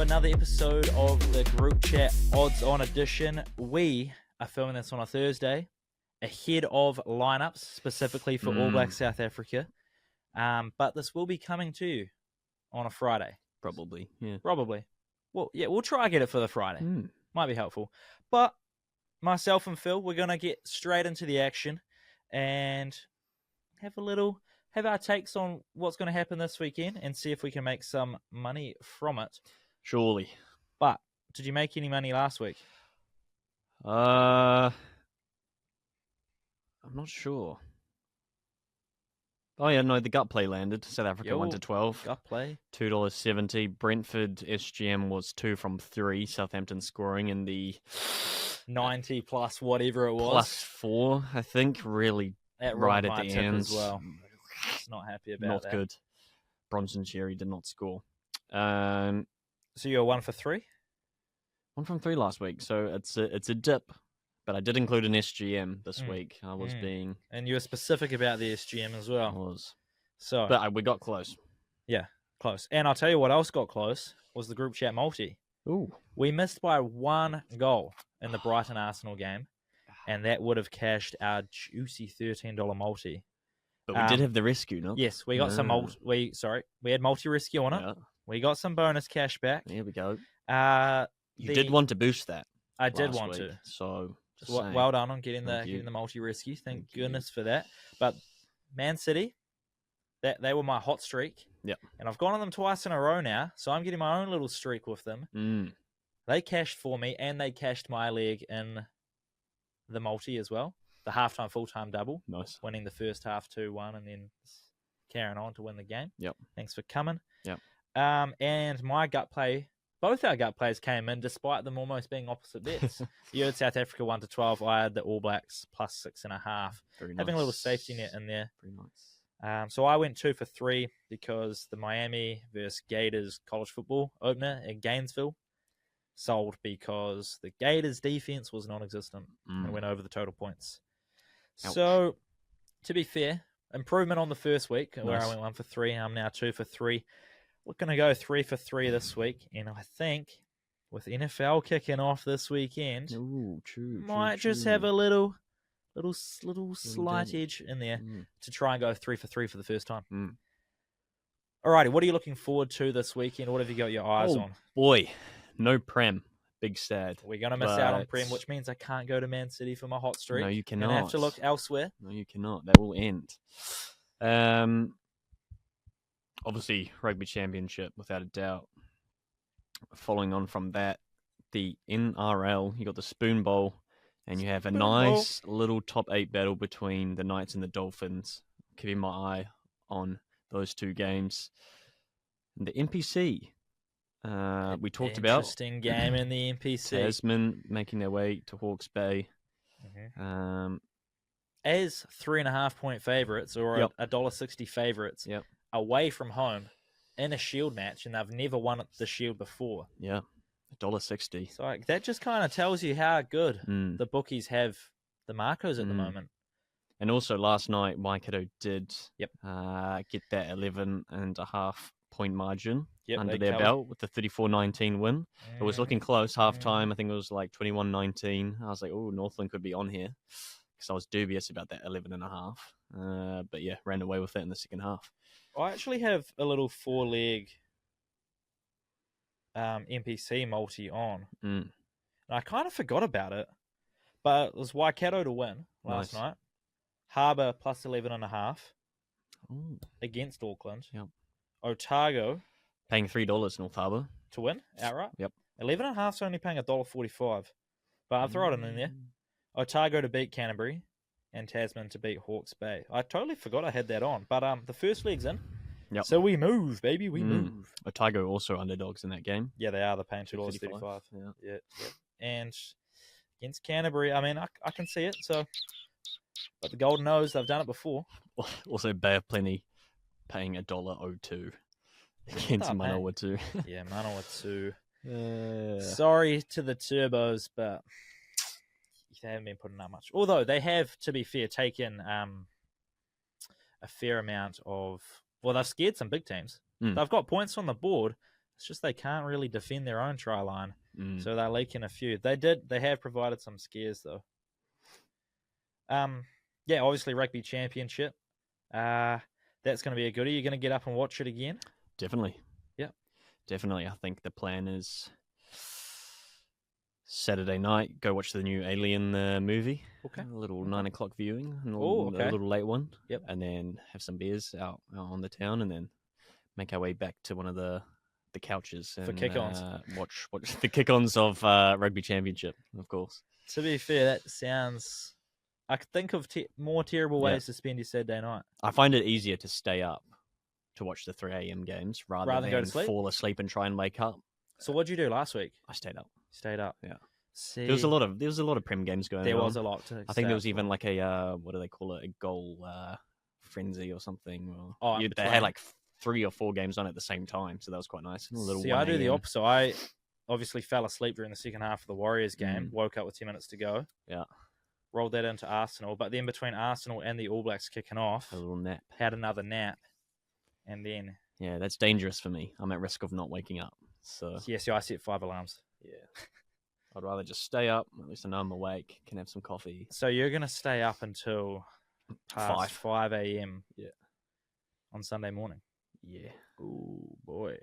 another episode of the Group Chat Odds On Edition. We are filming this on a Thursday, ahead of lineups, specifically for All Black South Africa. But this will be coming to you on a Friday. Probably, yeah. Probably. Well, yeah, we'll try and get it for the Friday. Might be helpful. But myself and Phil, we're going to get straight into the action and have our takes on what's going to happen this weekend and see if we can make some money from it. Surely. But did you make any money last week? I'm not sure. Oh yeah, no, the gut play landed. South Africa 1-12. Gut play. $2.70. Brentford SGM was 2 from 3. Southampton scoring in the 90 plus whatever it was. +4, I think. Really right at the end as well. Just not happy about not that. Not good. Bronson Cherry did not score. So you're 1 for 3? 1 from 3 last week, so it's a dip. But I did include an SGM this week. I was being... And you were specific about the SGM as well. I was. So, but we got close. Yeah, close. And I'll tell you what else got close was the group chat multi. Ooh. We missed by 1 goal in the Brighton-Arsenal game, and that would have cashed our juicy $13 multi. But we did have the rescue, no? Yes, we got some we had multi-rescue on it. Yeah. We got some bonus cash back. There we go. You did did want to boost that. I did want to. So well done on getting the multi-rescue. Thank goodness for that. But Man City, they were my hot streak. Yeah. And I've gone on them twice in a row now, so I'm getting my own little streak with them. They cashed for me, and they cashed my leg in the multi as well. The halftime, full-time double. Nice. Winning the first half 2-1 and then carrying on to win the game. Yep. Thanks for coming. Yep. And my gut play, both our gut plays came in despite them almost being opposite bets. You had South Africa 1-12. I had the All Blacks +6.5. Very nice. Having a little safety net in there. Very nice. So I went 2 for 3 because the Miami versus Gators college football opener at Gainesville sold because the Gators defense was non-existent and went over the total points. Ouch. So, to be fair, improvement on the first week where I went 1 for 3. I'm now 2 for 3. We're going to go 3 for 3 this week. And I think with NFL kicking off this weekend, might just have a little slight edge in there to try and go 3 for 3 for the first time. Alrighty, what are you looking forward to this weekend? What have you got your eyes on? Boy, no Prem. Big sad. We're going to miss out on Prem, which means I can't go to Man City for my hot streak. No, you cannot. I have to look elsewhere. No, you cannot. That will end. Obviously, Rugby Championship, without a doubt. Following on from that, the NRL, you got the Spoon Bowl, and you have a nice little top 8 battle between the Knights and the Dolphins. Keeping my eye on those 2 games. And the NPC. We talked about interesting game in the NPC. Tasman making their way to Hawke's Bay. As 3.5 point favourites or $1.60 favourites away from home in a Shield match, and they've never won the Shield before. Yeah, $1.60. So that just kind of tells you how good the bookies have the Marcos at the moment. And also last night, Waikato did get that 11.5 point margin under their belt with the 34-19 win. It was looking close. Halftime, I think it was like 21-19. I was like, oh, Northland could be on here because I was dubious about that 11.5. But yeah, ran away with it in the second half. I actually have a little 4-leg NPC multi on. And I kind of forgot about it, but it was Waikato to win last night. Harbour +11.5 against Auckland. Yep. Otago paying $3 North Harbour to win outright. Yep. 11.5's only paying $1.45, but I'll throw it in there. Otago to beat Canterbury, and Tasman to beat Hawke's Bay. I totally forgot I had that on, but the first leg's in. Yep. So we move, baby, we move. Otago also underdogs in that game. Yeah, they are. They're paying $2.35. Yeah. And against Canterbury, I mean, I can see it. So, but the Golden Nose, they've done it before. Also, Bay of Plenty paying $1.02 against Manawatu. Yeah, Manawatu. Sorry to the Turbos, but they haven't been putting out much. Although they have, to be fair, taken a fair amount of... Well, they've scared some big teams. They've got points on the board, It's just they can't really defend their own try line, Mm. so they're leaking a few. They have provided some scares though. Yeah, obviously rugby championship. That's going to be a goodie. You're going to get up and watch it again? Definitely. Yeah. Definitely. I think the plan is Saturday night, go watch the new Alien movie. Okay. A little 9 o'clock viewing. A okay. little late one. Yep. And then have some beers out on the town and then make our way back to one of the couches and for kick-ons. Watch the kick-ons of rugby championship, of course. To be fair, that sounds... I could think of more terrible ways to spend your Saturday night. I find it easier to stay up to watch the 3 a.m. games rather than go to sleep? fall asleep and try and wake up. So what did you do last week? I stayed up. Stayed up. Yeah. See, There was a lot of Prem games going on. There was a lot to I think there was even like a what do they call it? A goal frenzy or something. They had like 3 or 4 games on at the same time, so that was quite nice. I do the opposite. I obviously fell asleep during the second half of the Warriors game. Woke up with 10 minutes to go. Yeah. Rolled that into Arsenal, but then between Arsenal and the All Blacks kicking off, a little nap. Had another nap, and then that's dangerous for me. I'm at risk of not waking up. So I set 5 alarms. Yeah. I'd rather just stay up. At least I know I'm awake. Can have some coffee. So you're gonna stay up until past 5 a.m. Yeah. On Sunday morning. Yeah. Oh boy.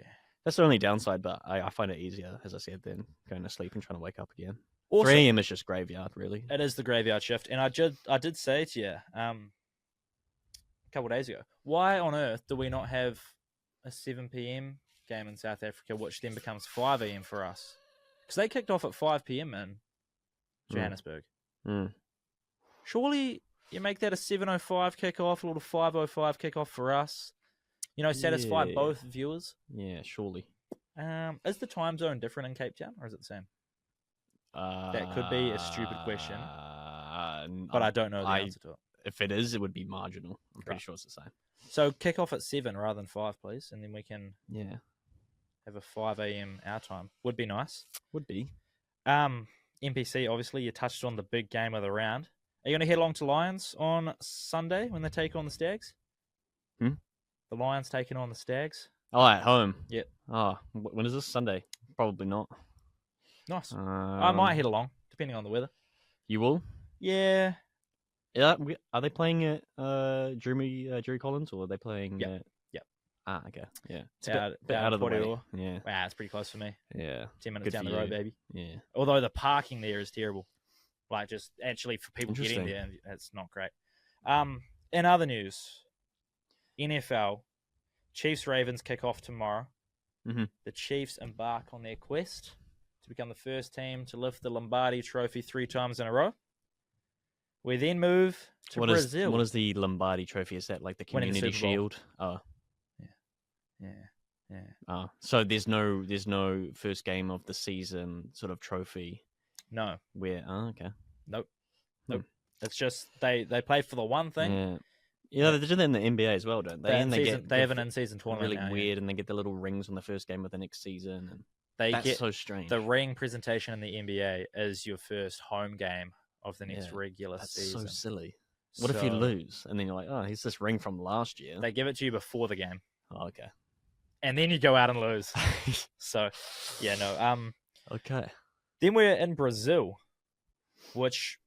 That's the only downside, but I find it easier, as I said, than going to sleep and trying to wake up again. Also, 3 a.m. is just graveyard, really. It is the graveyard shift, and I did say to you a couple of days ago, why on earth do we not have a 7 p.m. game in South Africa, which then becomes 5 a.m. for us? Because they kicked off at 5 p.m. in Johannesburg. Surely you make that a 7:05 kickoff, a little 5:05 kickoff for us. Satisfy both viewers. Yeah, surely. Is the time zone different in Cape Town, or is it the same? That could be a stupid question, but I don't know the answer to it. If it is, it would be marginal. I'm pretty sure it's the same. So kick off at 7 rather than 5, please, and then we can have a 5 a.m. our time. Would be nice. Would be. NPC, obviously, you touched on the big game of the round. Are you going to head along to Lions on Sunday when they take on the Stags? The Lions taking on the Stags. Oh, at home? Yep. Oh, when is this? Sunday? Probably not. Nice. I might head along, depending on the weather. You will? Yeah. Yeah. Are they playing at Drury Collins, or are they playing Yep. Ah, okay. Yeah. It's a bit out of the way. Yeah. Wow, it's pretty close for me. Yeah. 10 minutes down the road, baby. Yeah. Although the parking there is terrible. Like, just actually for people getting there, it's not great. In other news, NFL, Chiefs-Ravens kick off tomorrow. The Chiefs embark on their quest to become the first team to lift the Lombardi Trophy 3 times in a row. We then move to Brazil. What is the Lombardi Trophy? Is that like the Community Shield? Oh. Yeah. Oh, so there's no first game of the season sort of trophy. No. Okay. Nope. It's just they play for the one thing. Yeah, they do that in the NBA as well, don't they? They have an in-season tournament. Really weird, and they get the little rings on the first game of the next season, and that's so strange. The ring presentation in the NBA is your first home game of the next regular season. That's so silly. What if you lose, and then you're like, oh, here's this ring from last year? They give it to you before the game. Oh, okay. And then you go out and lose. So, okay. Then we're in Brazil, which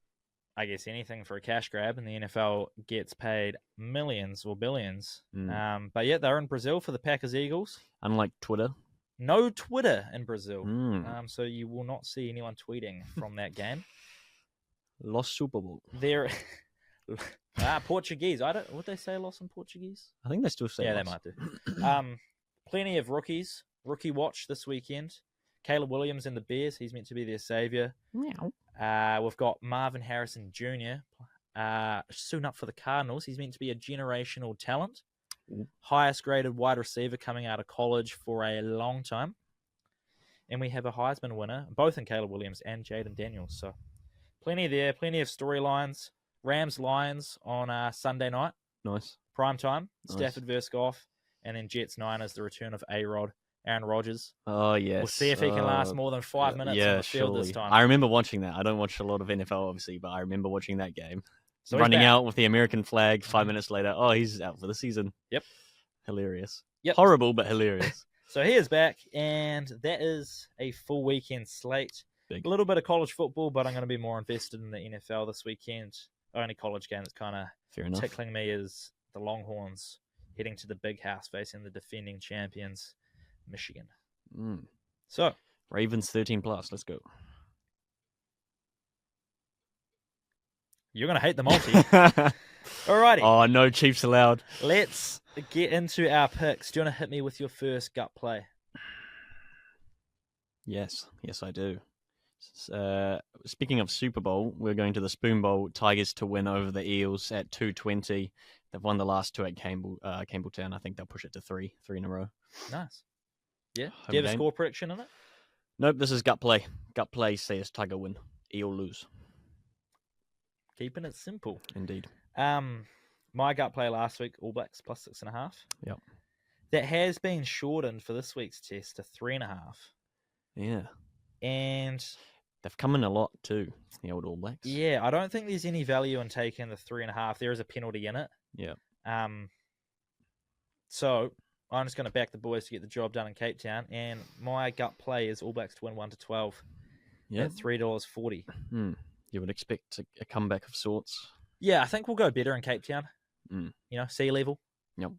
I guess anything for a cash grab, and the NFL gets paid millions or billions. But they're in Brazil for the Packers Eagles. Unlike Twitter. No Twitter in Brazil. So you will not see anyone tweeting from that game. Los Superbowl. They're Portuguese. Would they say Los in Portuguese? I think they still say Los. They might do. Plenty of rookies. Rookie watch this weekend. Caleb Williams and the Bears. He's meant to be their savior. Meow. We've got Marvin Harrison Jr. Soon up for the Cardinals. He's meant to be a generational talent. Highest graded wide receiver coming out of college for a long time. And we have a Heisman winner, both in Caleb Williams and Jaden Daniels. So plenty there, plenty of storylines. Rams-Lions on Sunday night. Nice. Prime time. Nice. Stafford versus Goff. And then Jets-Niners, the return of A-Rod. Aaron Rodgers. Oh, yes. We'll see if he can last more than 5 minutes on the field this time. I remember watching that. I don't watch a lot of NFL, obviously, but I remember watching that game. So running out with the American flag 5 minutes later. Oh, he's out for the season. Yep. Hilarious. Yep. Horrible, but hilarious. So he is back, and that is a full weekend slate. Big. A little bit of college football, but I'm going to be more invested in the NFL this weekend. Only college game that's kind of tickling me is the Longhorns heading to the big house facing the defending champions, Michigan. So Ravens 13+. Let's go. You're going to hate the multi. Alrighty. Oh, no Chiefs allowed. Let's get into our picks. Do you want to hit me with your first gut play? Yes, I do. Speaking of Super Bowl, we're going to the Spoon Bowl. Tigers to win over the Eels at 220. They've won the last two at Campbelltown. I think they'll push it to three in a row. Nice. Yeah. Do you have a score prediction in it? Nope, this is gut play. Gut play says Tiger win, Eel lose. Keeping it simple. Indeed. My gut play last week, All Blacks plus 6.5. Yep. That has been shortened for this week's test to 3.5. Yeah. And they've come in a lot too, the old All Blacks. Yeah, I don't think there's any value in taking the 3.5. There is a penalty in it. Yeah. So I'm just going to back the boys to get the job done in Cape Town, and my gut play is All Blacks to win 1-12 at $3.40. You would expect a comeback of sorts. Yeah, I think we'll go better in Cape Town. You know, sea level. Yep.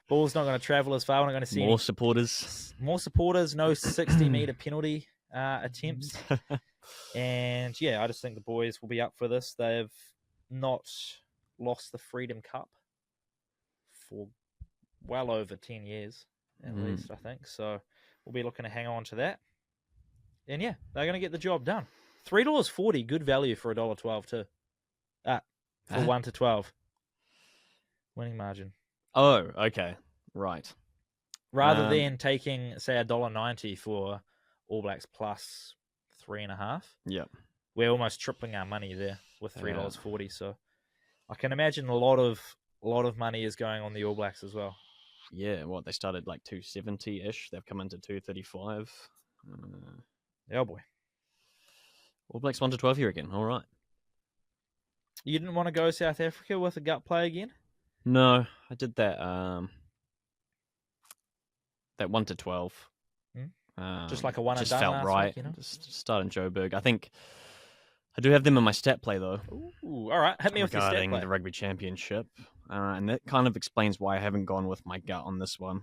Ball's not going to travel as far. We're not going to see more supporters. More supporters. No 60-meter penalty attempts. And yeah, I just think the boys will be up for this. They've not lost the Freedom Cup for well over 10 years, at least, I think. So we'll be looking to hang on to that. And yeah, they're going to get the job done. $3.40, good value for $1.12 too. For 1-12. Winning margin. Oh, okay. Right. Rather than taking, say, $1.90 for All Blacks plus 3.5. Yeah. We're almost tripling our money there with $3.40. So I can imagine a lot of money is going on the All Blacks as well. Yeah, they started like 270-ish. They've come into 235. Oh boy. All Blacks 1-12 here again. All right. You didn't want to go South Africa with a gut play again? No, I did that. That 1-12. Just like a one and just done. Felt right. Week, you know? Just starting Joburg. I think I do have them in my stat play though. Ooh, all right. Hit me with your stat play. Regarding the rugby championship, and that kind of explains why I haven't gone with my gut on this one.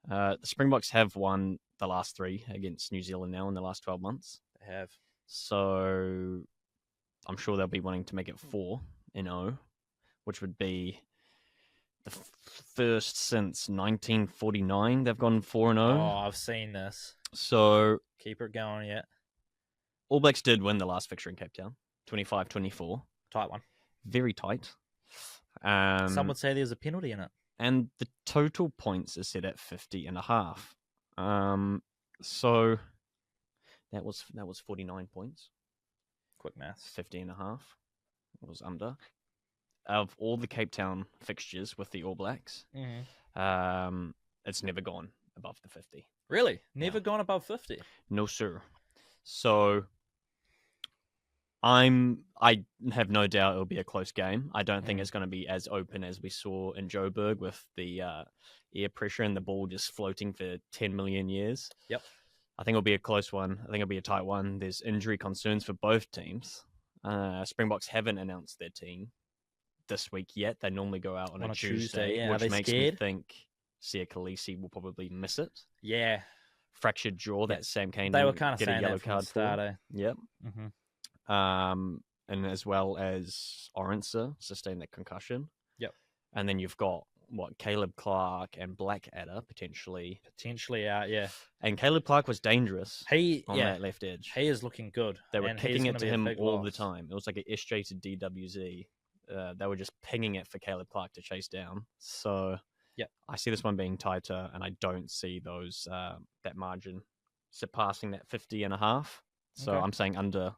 The Springboks have won the last 3 against New Zealand now in the last 12 months. They have. So I'm sure they'll be wanting to make it 4-0, which would be the first since 1949 they've gone 4-0. Oh, I've seen this. So keep it going, yeah. All Blacks did win the last fixture in Cape Town, 25-24. Tight one. Very tight. Some would say there's a penalty in it. And the total points is set at 50.5. So that was 49 points. Quick maths. 50.5 was under. Of all the Cape Town fixtures with the All Blacks, it's never gone above the 50. Really? Never gone above 50? No, sir. So I have no doubt it'll be a close game. I don't think it's going to be as open as we saw in Joburg with the air pressure and the ball just floating for 10 million years. Yep. I think it'll be a close one. I think it'll be a tight one. There's injury concerns for both teams. Springboks haven't announced their team this week yet. They normally go out on a Tuesday, yeah. which makes me think Sia Khaleesi will probably miss it. Yeah. Fractured jaw, that Sam Cane they were kind of get saying a yellow that from card the start, for. Yep. And as well as Orense sustained that concussion. Yep. And then you've got Caleb Clark and Blackadder potentially out, yeah. And Caleb Clark was dangerous on that left edge. He is looking good. They were kicking it to him all the time. It was like an SJ to DWZ. They were just pinging it for Caleb Clark to chase down. So I see this one being tighter, and I don't see those that margin surpassing that 50.5. So I'm saying under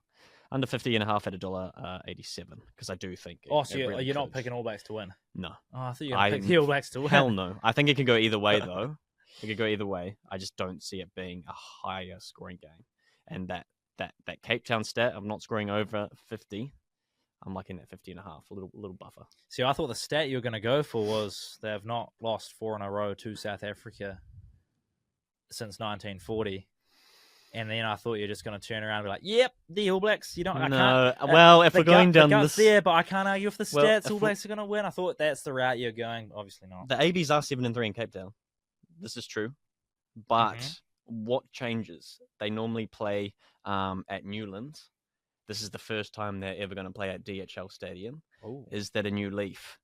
50.5 at $1.87 because I do think. So you're not picking All Blacks to win? No. Oh, I thought you were going to pick the All Blacks to win. Hell no. I think it can go either way though. It could go either way. I just don't see it being a higher scoring game. And that Cape Town stat of not scoring over 50. I'm liking that 50.5, a little buffer. See, I thought the stat you were going to go for was they have not lost 4 in a row to South Africa since 1940. And then I thought you were just going to turn around and be like, "Yep, the All Blacks." You don't. I No, can't. well, if the we're going gut, down the guts this, there, but I can't argue with the Well, stats. if All we- Blacks are going to win. I thought that's the route you're going. Obviously not. the ABs are 7-3 in Cape Town. This is true, but Mm-hmm. what changes? They normally play at Newlands. This is the first time they're ever going to play at DHL Stadium. Ooh. Is that a new leaf?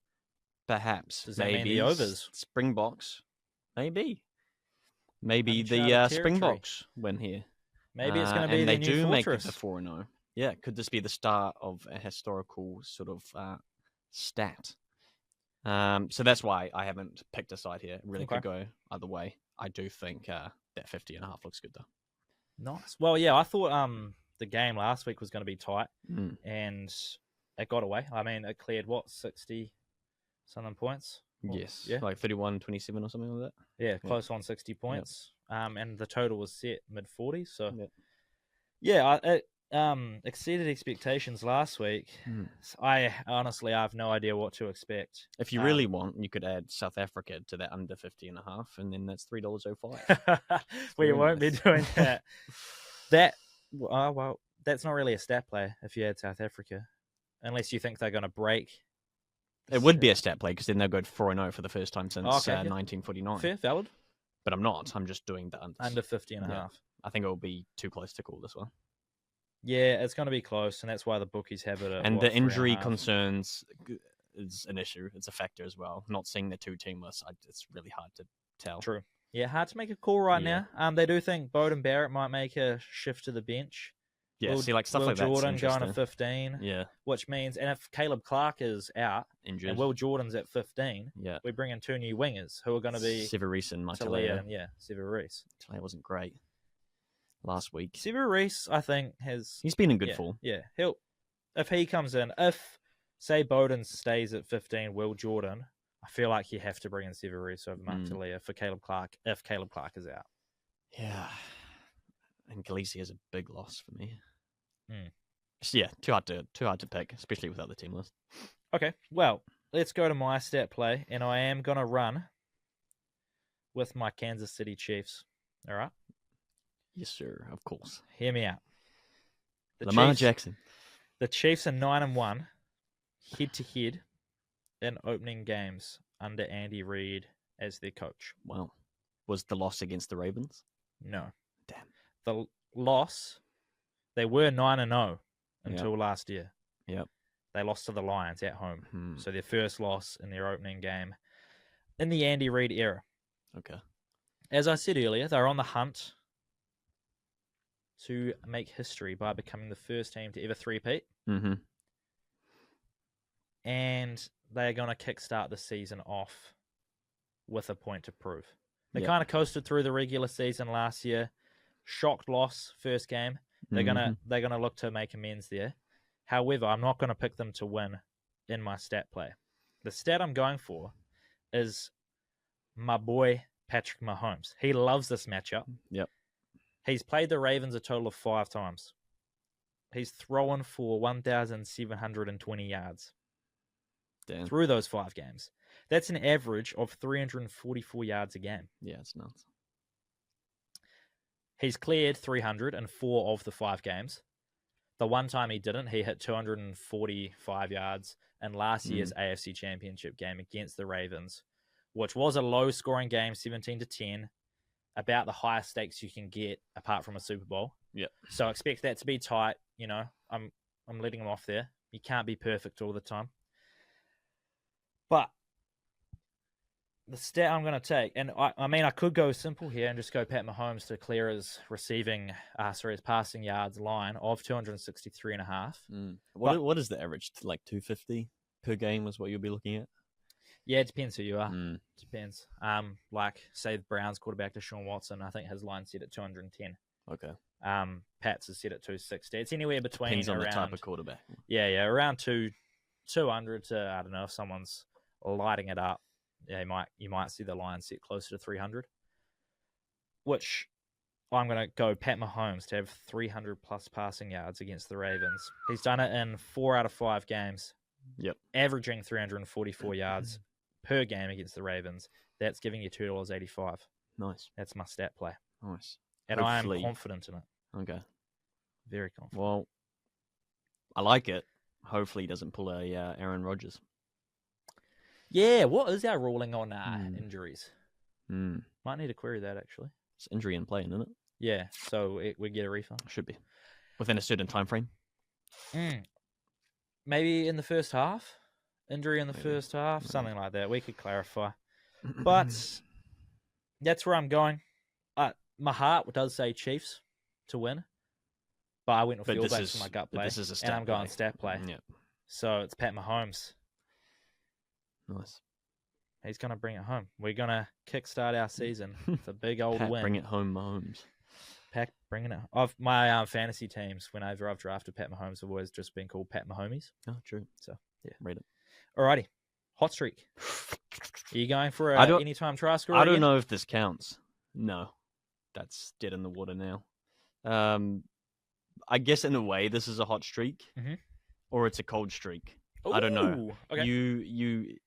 Perhaps. Does that maybe mean the overs? Springboks. Maybe the Uncharted territory. Springboks win here. Maybe it's going to be and the they new do make it fortress. to 4-0. Yeah, could this be the start of a historical sort of stat? So that's why I haven't picked a side here. It really could go either way. I do think that 50.5 looks good though. Nice. Well, yeah, I thought the game last week was going to be tight, Mm. and it got away. I mean, it cleared 60-something points. Yes, yeah, like 31-27 or something like that. Yeah, close on 60 points. And the total was set mid-40s. So, Yep. yeah, it exceeded expectations last week. Mm. I have no idea what to expect. If you really want, you could add South Africa to that under 50.5, and then that's $3.05. We won't be doing that. Well, that's not really a stat play if you add South Africa, unless you think they're going to break. It would be a stat play because then they'll go 4-0 for the first time since 1949. Fair, valid. But I'm not. I'm just doing the unders. Under 50.5. Yeah. I think it will be too close to call this one. Yeah, it's going to be close, and that's why the bookies have it at And the injury 3.5. concerns is an issue. It's a factor as well. Not seeing the two teamless, it's really hard to tell. True. Yeah, hard to make a call right now. They do think Bowden Barrett might make a shift to the bench. Yeah, stuff like that. Jordan going to 15. Yeah. Which means, and if Caleb Clark is out, injured, and Will Jordan's at 15, yeah, we bring in two new wingers who are going to be Severis and Talia. And Severis. Talia wasn't great last week. Severis, I think, he's been in good form. Yeah, if he comes in, if say Bowden stays at 15, Will Jordan, I feel like you have to bring in Severis over Mark Talia for Caleb Clark if Caleb Clark is out. Yeah. And Galicia is a big loss for me. Mm. So yeah, too hard to pick, especially without the team list. Okay, well, let's go to my stat play, and I am going to run with my Kansas City Chiefs. All right? Yes, sir, of course. Hear me out. Lamar Jackson. The Chiefs are 9-1, head-to-head in opening games under Andy Reid as their coach. Wow. Was the loss against the Ravens? No. Damn. The loss, they were 9-0 until last year. Yep. They lost to the Lions at home. So their first loss in their opening game in the Andy Reid era. Okay. As I said earlier, they're on the hunt to make history by becoming the first team to ever three-peat. Mm-hmm. And they're going to kickstart the season off with a point to prove. They kind of coasted through the regular season last year. Shocked loss first game. They're gonna look to make amends there. However, I'm not going to pick them to win in my stat play. The stat I'm going for is my boy Patrick Mahomes. He loves this matchup. Yep. He's played the Ravens a total of 5 times. He's thrown for 1,720 yards. Damn. Through those 5 games. That's an average of 344 yards a game. Yeah, it's nuts. He's cleared 300 in 4 of the 5 games. The one time he didn't, he hit 245 yards in last year's AFC Championship game against the Ravens, which was a low-scoring game, 17-10, about the highest stakes you can get apart from a Super Bowl. Yeah. So expect that to be tight. You know, I'm letting him off there. You can't be perfect all the time. But the stat I'm going to take, and I mean, I could go simple here and just go Pat Mahomes to clear his his passing yards line of 263.5. What is the average? Like 250 per game is what you'll be looking at? Yeah, it depends who you are. Depends. Like, say, the Browns quarterback Deshaun Watson, I think his line's set at 210. Okay. Pat's is set at 260. It's anywhere between Depends on the type of quarterback. Yeah, around 200 to, I don't know, if someone's lighting it up. Yeah, you might see the line set closer to 300, which I'm going to go Pat Mahomes to have 300 plus passing yards against the Ravens. He's done it in 4 out of 5 games. Yep. Averaging 344 yards per game against the Ravens. That's giving you $2.85. Nice. That's my stat play. Nice. And I am Hopefully. confident in it. Okay. Very confident. Well, I like it. Hopefully he doesn't pull a Aaron Rodgers. Yeah, what is our ruling on injuries? Might need to query that, actually. It's injury in play, isn't it? Yeah, so we get a refund. Should be. Within a certain time frame. Maybe in the first half? Injury in the first half? Something like that. We could clarify. But that's where I'm going. My heart does say Chiefs to win. But I went with feel based on my gut play. This is a stat and I'm going stat play. Yep. So it's Pat Mahomes. Nice. He's going to bring it home. We're going to kickstart our season with a big old Pat, win. bring it home, Mahomes. Pat, bringing it. Of my fantasy teams, whenever I've drafted Pat Mahomes, have always just been called Pat Mahomies. Oh, true. So yeah, read it. Alrighty, hot streak. Are you going for a anytime try score? I don't know if this counts. No, that's dead in the water now. I guess in a way this is a hot streak, or it's a cold streak. Ooh, I don't know. Okay. You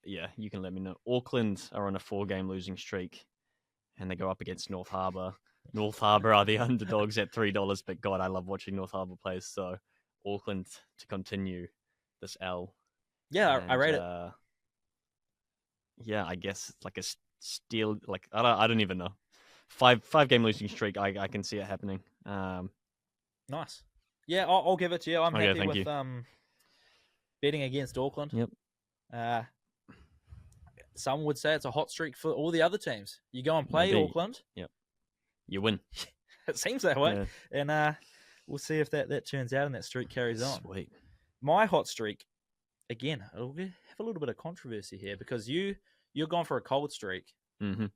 can let me know. Auckland are on a 4-game losing streak, and they go up against North Harbour. North Harbour are the underdogs at $3, but God, I love watching North Harbour play. So Auckland to continue this L. Yeah, and, I rate it. Yeah, I guess it's like a steal. Like I don't even know. 5-game losing streak. I can see it happening. Nice. Yeah, I'll give it to you. I'm happy with you. Betting against Auckland. Yep. Some would say it's a hot streak for all the other teams. You go and play Auckland. Yep. You win. It seems that way. Yeah. And we'll see if that turns out and that streak carries on. Sweet. My hot streak, again, it'll have a little bit of controversy here because you're gone for a cold streak. Mm-hmm.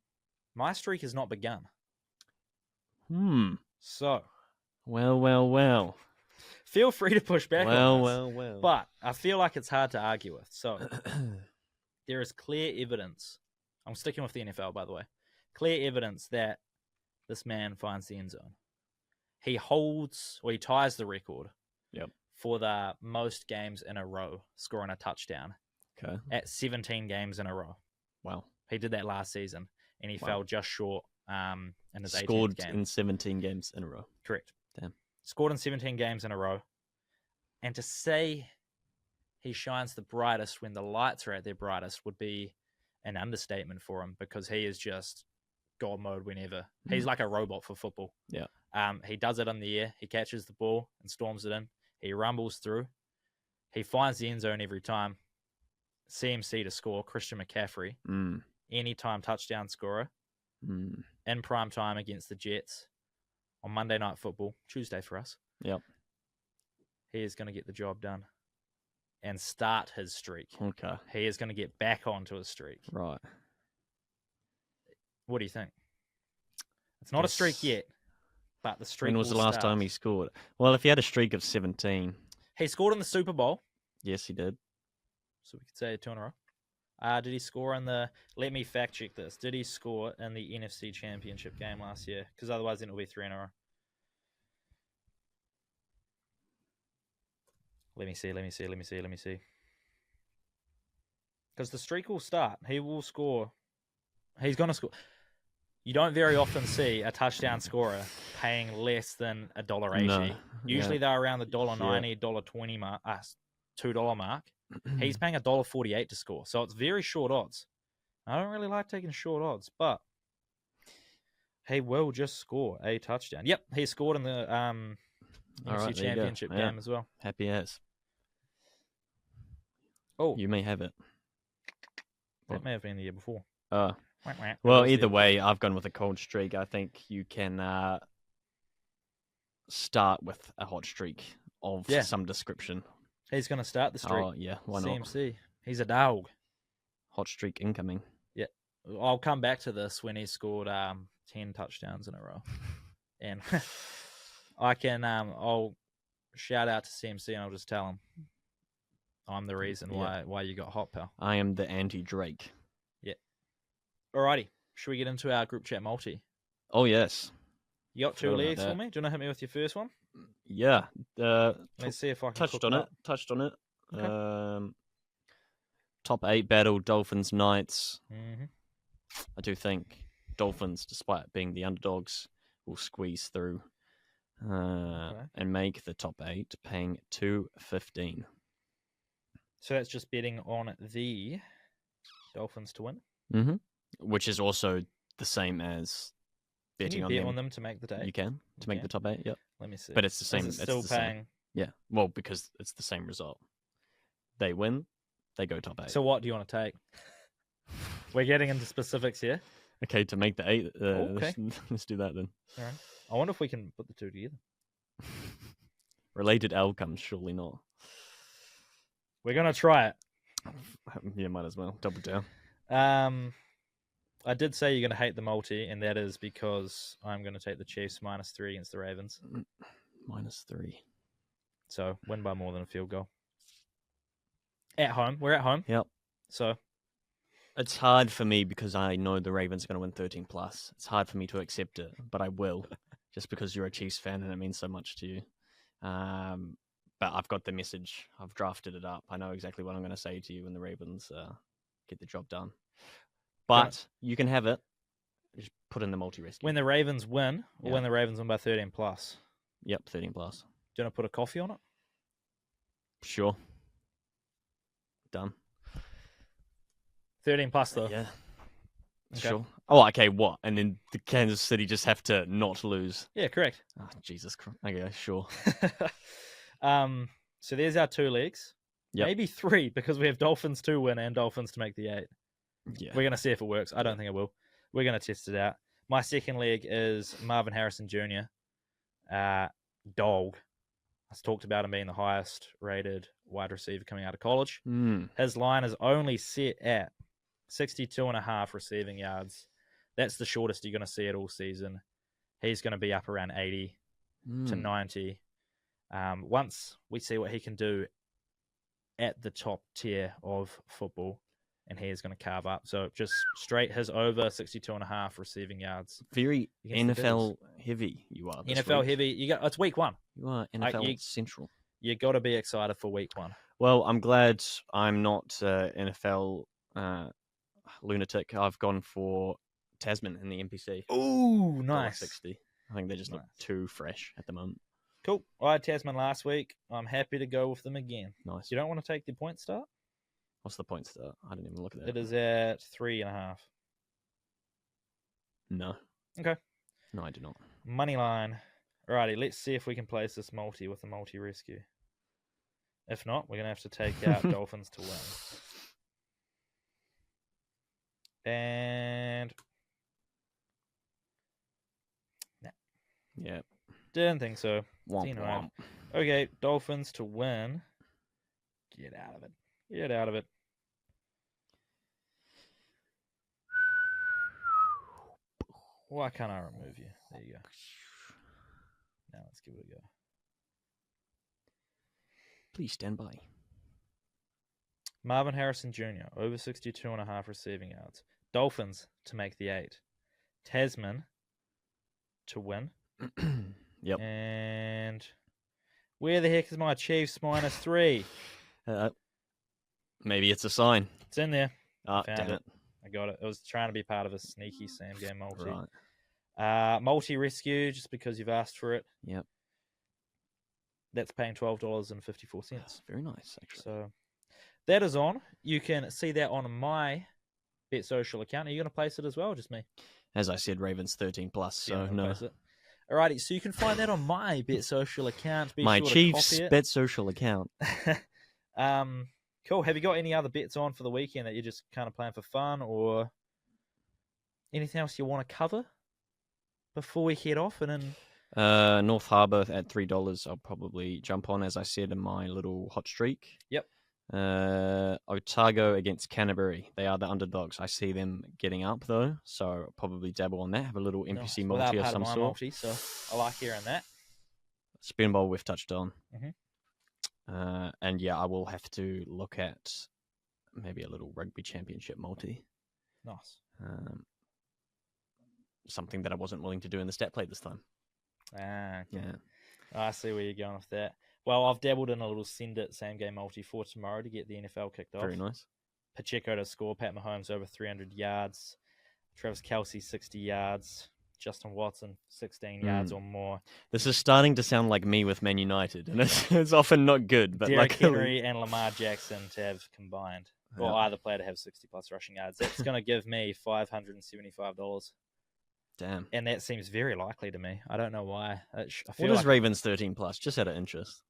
My streak has not begun. So. Well. Feel free to push back on this. Well. But I feel like it's hard to argue with. So there is clear evidence. I'm sticking with the NFL, by the way. Clear evidence that this man finds the end zone. He ties the record for the most games in a row scoring a touchdown. Okay. At 17 games in a row. Wow. He did that last season, and he fell just short in his 18th Scored game. in 17 games in a row. Correct. Damn. Scored in 17 games in a row. And to say he shines the brightest when the lights are at their brightest would be an understatement for him because he is just God mode whenever. He's like a robot for football. Yeah. He does it in the air. He catches the ball and storms it in. He rumbles through. He finds the end zone every time. CMC to score, Christian McCaffrey. Anytime touchdown scorer. In prime time against the Jets on Monday Night Football, Tuesday for us. Yep. He is going to get the job done and start his streak. Okay. He is going to get back onto his streak. Right. What do you think? It's not a streak yet, but the streak. When was the last time he scored? Well, if he had a streak of 17. He scored in the Super Bowl. Yes, he did. So we could say 2 in a row. Did he score in the... Let me fact check this. Did he score in the NFC Championship game last year? Because otherwise then it'll be 3 in a row. Let me see. Because the streak will start. He will score. He's going to score. You don't very often see a touchdown scorer paying less than $1.80. No. Usually they're around the $1.90, $1.20 mark, $2 mark. He's paying $1.48 to score. So it's very short odds. I don't really like taking short odds, but he will just score a touchdown. Yep, he scored in the NFC Championship game as well. Happy as. Oh, you may have it. That may have been the year before. Well, either way, I've gone with a cold streak. I think you can start with a hot streak of some description. He's going to start the streak. Oh, yeah, why not? CMC. He's a dog. Hot streak incoming. Yeah. I'll come back to this when he scored 10 touchdowns in a row. And I'll shout out to CMC and I'll just tell him I'm the reason why you got hot, pal. I am the anti-Drake. Yeah. Alrighty. Should we get into our group chat multi? Oh, yes. You got 2 leagues for me? Do you want to hit me with your first one? Yeah. Let's see if I can touched on it. Okay. Top 8 battle, Dolphins, Knights. Mm-hmm. I do think Dolphins, despite being the underdogs, will squeeze through and make the top 8, paying $2.15. So that's just betting on the Dolphins to win. Mm-hmm. Which is also the same as betting Can you bet on them to make the day? You can to make the top 8. Yep. Let me see. But it's the same. Is it still it's the paying? Same. Yeah. Well, because it's the same result. They win, they go top 8. So what do you want to take? We're getting into specifics here. Okay, to make the 8, okay. Let's do that then. All right. I wonder if we can put the two together. Related outcomes, surely not. We're gonna try it. Yeah, might as well. Double down. I did say you're gonna hate the multi, and that is because I'm gonna take the Chiefs -3 against the Ravens. -3. So win by more than a field goal. At home. We're at home. Yep. So it's hard for me because I know the Ravens are going to win 13 plus. It's hard for me to accept it, but I will, just because you're a Chiefs fan and it means so much to you. But I've got the message. I've drafted it up. I know exactly what I'm going to say to you when the Ravens get the job done. But you can have it. Just put in the multi-rescue. When the Ravens win, or when the Ravens win by 13 plus. Yep, 13 plus. Do you want to put a coffee on it? Sure. Done. 13 plus though. Yeah. Okay. Sure. Oh, okay. What? And then the Kansas City just have to not lose. Yeah, correct. Oh, Jesus Christ. Okay, sure. So there's our 2 legs. Yep. Maybe 3 because we have Dolphins to win and Dolphins to make the 8. Yeah. We're gonna see if it works. I don't think it will. We're gonna test it out. My second leg is Marvin Harrison Jr. Dog. I talked about him being the highest rated wide receiver coming out of college. His line is only set at 62.5 receiving yards. That's the shortest you're going to see it all season. He's going to be up around 80 to 90. Once we see what he can do at the top tier of football, and he is going to carve up. So just straight his over 62.5 receiving yards. Very NFL heavy you are. NFL heavy. It's week 1. You are NFL central. You got to be excited for week 1. Well, I'm glad I'm not NFL lunatic. I've gone for Tasman in the NPC. Ooh, nice. 60. I think they just look too fresh at the moment. Cool. I had Tasman last week. I'm happy to go with them again. Nice. You don't want to take the point start? What's the point start? I didn't even look at that. It is at 3.5. No. Okay. No, I do not. Money line. Alrighty, let's see if we can place this multi with a multi-rescue. If not, we're going to have to take out Dolphins to win. And... nah. Yeah. Didn't think so. Womp womp. Okay, Dolphins to win. Get out of it. Get out of it. Why can't I remove you? There you go. Now let's give it a go. Please stand by. Marvin Harrison Jr., over 62.5 receiving yards. Dolphins to make the 8. Tasman to win. Yep. And where the heck is my Chiefs -3? Maybe it's a sign. It's in there. Damn it. I got it. It was trying to be part of a sneaky same game multi. Right. Multi-rescue, just because you've asked for it. Yep. That's paying $12.54. Very nice, actually. So that is on. You can see that on my Bet Social account. Are you going to place it as well, or just me? As I said, Ravens 13 plus, so no. Alrighty, so you can find that on my Bet Social account. My Chiefs Bet Social account. Cool. Have you got any other bets on for the weekend that you're just kind of playing for fun, or anything else you want to cover before we head off? And then North Harbour at $3. I'll probably jump on, as I said, in my little hot streak. Yep. Otago against Canterbury. They are the underdogs. I see them getting up though, so I'll probably dabble on that. Have a little NPC multi of some sort. So I like hearing that. Superbowl we've touched on. Mm-hmm. And yeah, I will have to look at maybe a little rugby championship multi. Nice. Something that I wasn't willing to do in the stat play this time. Okay. Yeah. I see where you're going with that. Well, I've dabbled in a little send it same game multi for tomorrow to get the NFL kicked off. Very nice. Pacheco to score, Pat Mahomes over 300 yards, Travis Kelce 60 yards, Justin Watson, 16 yards or more. This is starting to sound like me with Man United, and it's often not good. But Derrick luckily... Henry and Lamar Jackson to have combined, or either player to have 60-plus rushing yards. That's going to give me $575. Damn. And that seems very likely to me. I don't know why. I feel What is like Ravens 13+? Just out of interest.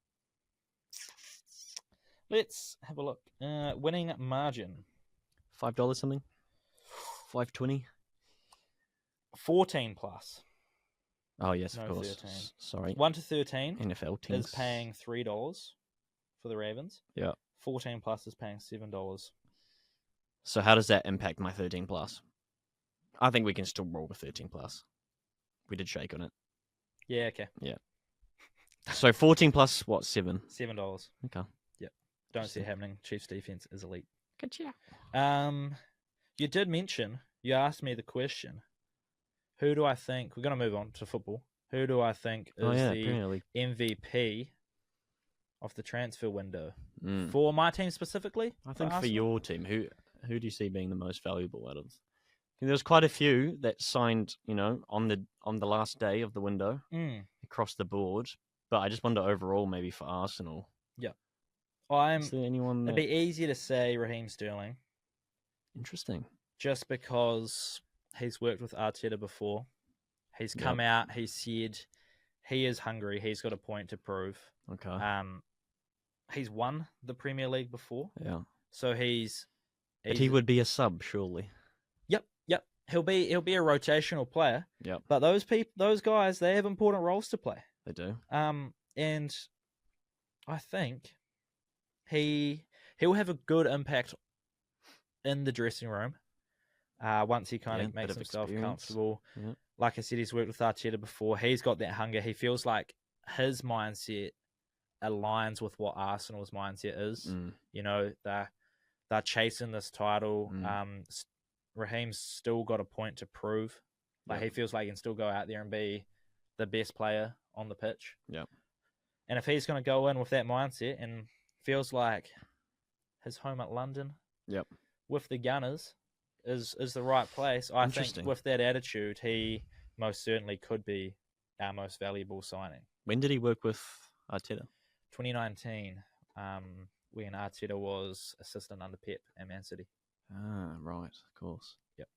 Let's have a look. Winning margin. $5 something? $5.20? 14+. Oh, yes, No, of course. 13. Sorry. 1 to 13 NFL teams is paying $3 for the Ravens. Yeah. 14+ is paying $7. So how does that impact my 13+? I think we can still roll with 13+. We did shake on it. Yeah, okay. Yeah. So 14+, what, 7? $7. Okay. Yep. Don't see it happening. Chiefs defense is elite. Gotcha. You did mention, you asked me the question, who do I think, we're going to move on to football, who do I think is the MVP of the transfer window? For my team specifically? I think for your team, who do you see being the most valuable out of? There's quite a few that signed, on the last day of the window across the board. But I just wonder overall, maybe for Arsenal. Yeah. Is there anyone It'd be easy to say Raheem Sterling. Interesting. Just because he's worked with Arteta before. He's come out, he said he is hungry. He's got a point to prove. Okay. He's won the Premier League before. Yeah. So But he would be a sub, surely. Yep. He'll be a rotational player. Yep. But those guys, they have important roles to play. They do. And I think he'll have a good impact in the dressing room. Once he kind of makes himself comfortable. Yep. Like I said, he's worked with Arteta before. He's got that hunger. He feels like his mindset aligns with what Arsenal's mindset is. They're chasing this title. Raheem's still got a point to prove. He feels like he can still go out there and be the best player on the pitch. Yeah. And if he's going to go in with that mindset and feels like his home at London with the Gunners is the right place, I think with that attitude, he most certainly could be our most valuable signing. When did he work with Arteta? 2019, when Arteta was assistant under Pep at Man City. Ah, right, of course. Yep.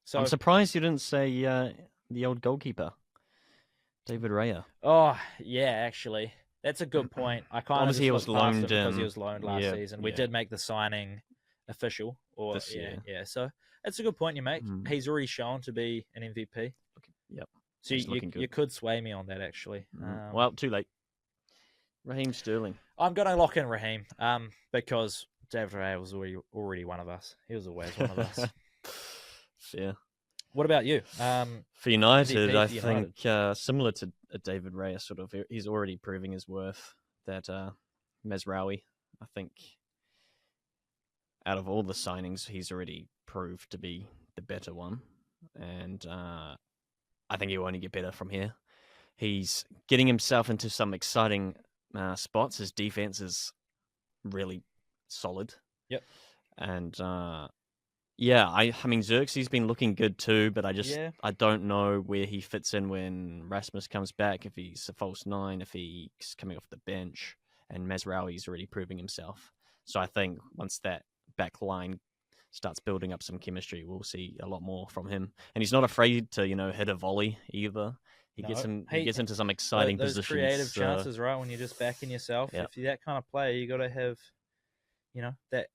So I'm surprised you didn't say the old goalkeeper, David Raya. Oh, yeah, actually. That's a good point. I kind Obviously, he was loaned because he was loaned last season. We did make the signing official this year. Yeah, so it's a good point you make. He's already shown to be an MVP. Yep. So you could sway me on that, actually. Well, too late. Raheem Sterling. I'm going to lock in Raheem because David Raya was already one of us. He was always one of us. Fair. What about you? For United, I think similar to David Raya, sort of, he's already proving his worth. That Mazraoui, I think, out of all the signings, he's already proved to be the better one. And I think he'll only get better from here. He's getting himself into some exciting spots. His defense is really solid. Yep. And I mean, Xerxes been looking good too, but I don't know where he fits in when Rasmus comes back, if he's a false nine, if he's coming off the bench, and Mazraoui's already proving himself. So I think once that back line starts building up some chemistry, we'll see a lot more from him. And he's not afraid to, hit a volley either. He gets into some exciting those positions. Creative chances, right? When you're just backing yourself. If you're that kind of player, you got to have, that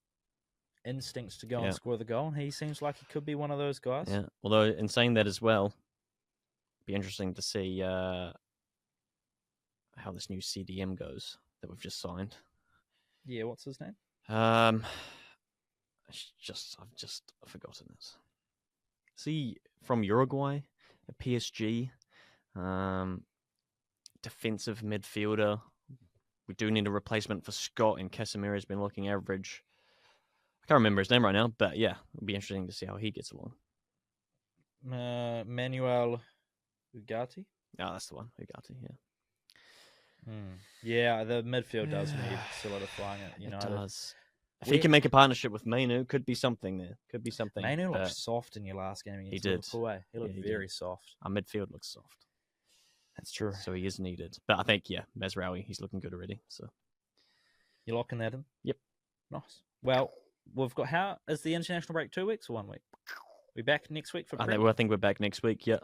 instincts to go and score the goal. And he seems like he could be one of those guys. Yeah. Although in saying that as well, it'd be interesting to see how this new CDM goes that we've just signed. Yeah. What's his name? I've forgotten this. See, from Uruguay, a PSG, defensive midfielder. We do need a replacement for Scott, and Casemiro's been looking average. I can't remember his name right now, but yeah, it'll be interesting to see how he gets along. Manuel Ugarte? Oh, that's the one, Ugarte, yeah. Yeah, the midfield does need solidifying at United. It does. If he can make a partnership with Mainu, could be something there. Could be something. Mainu looked soft in your last game against Liverpool. He looked very soft. Our midfield looks soft. That's true. So he is needed. But I think, Mazraoui, he's looking good already. So you're locking that in? Yep. Nice. Well, we've got, how is the international break, 2 weeks or 1 week? We back next week for I think we're back next week, yeah.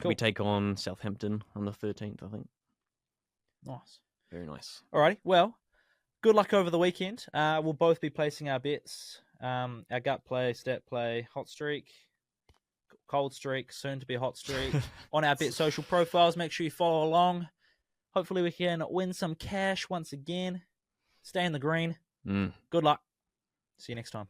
Cool. We take on Southampton on the 13th, I think. Nice. Very nice. Alrighty. Well, good luck over the weekend. We'll both be placing our bets. Our gut play, stat play, hot streak, cold streak, soon to be hot streak on our Bet social profiles. Make sure you follow along. Hopefully we can win some cash once again. Stay in the green. Good luck. See you next time.